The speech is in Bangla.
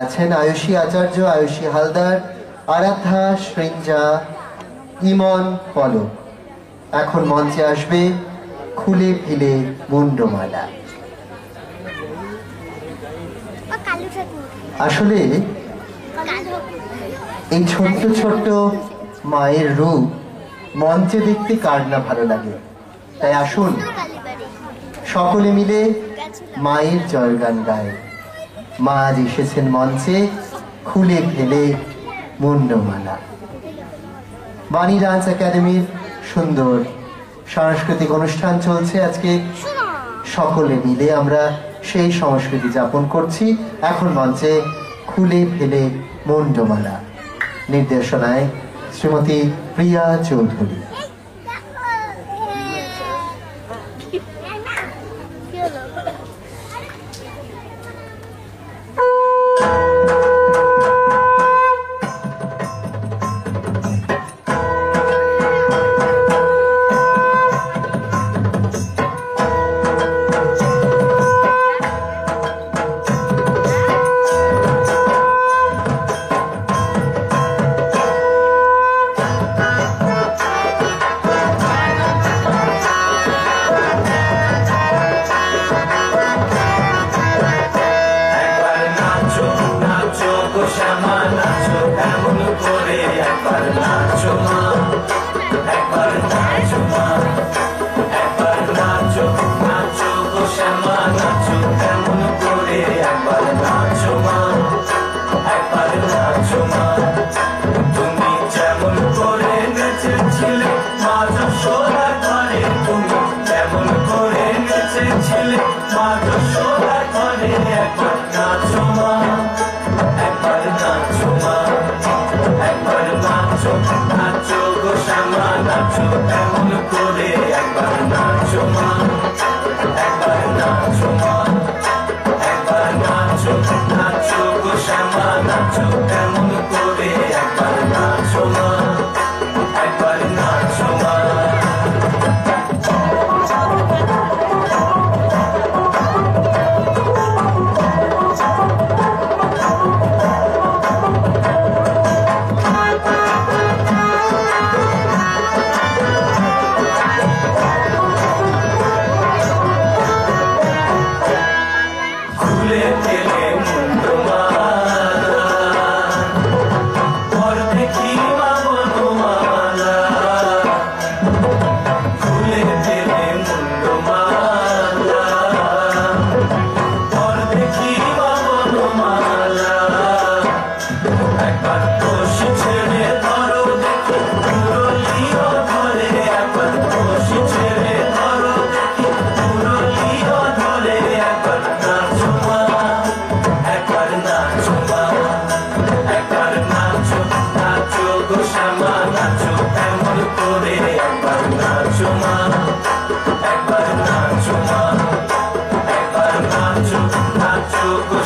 আছেন আয়ুষী আচার্য, আয়ুষী হালদার, আরাধ্যা, সৃঞ্জা, ইমন, পলক। এখন মঞ্চে আসবে খুলে ফেলে মুন্ডমালা। আসলে এই ছোট্ট ছোট্ট মায়ের রূপ মঞ্চে দেখতে কার না ভালো লাগে। তাই আসুন সকলে মিলে মায়ের জয়গান গায়। মা আজ এসেছেন মঞ্চে খুলে ফেলে মুন্ডমালা। বাণী ডান্স একাডেমির সুন্দর সাংস্কৃতিক অনুষ্ঠান চলছে আজকে। সকলে মিলে আমরা সেই সংস্কৃতি যাপন করছি। এখন মঞ্চে খুলে ফেলে মুন্ডমালা, নির্দেশনায় শ্রীমতী প্রিয়া চৌধুরী। Nacho,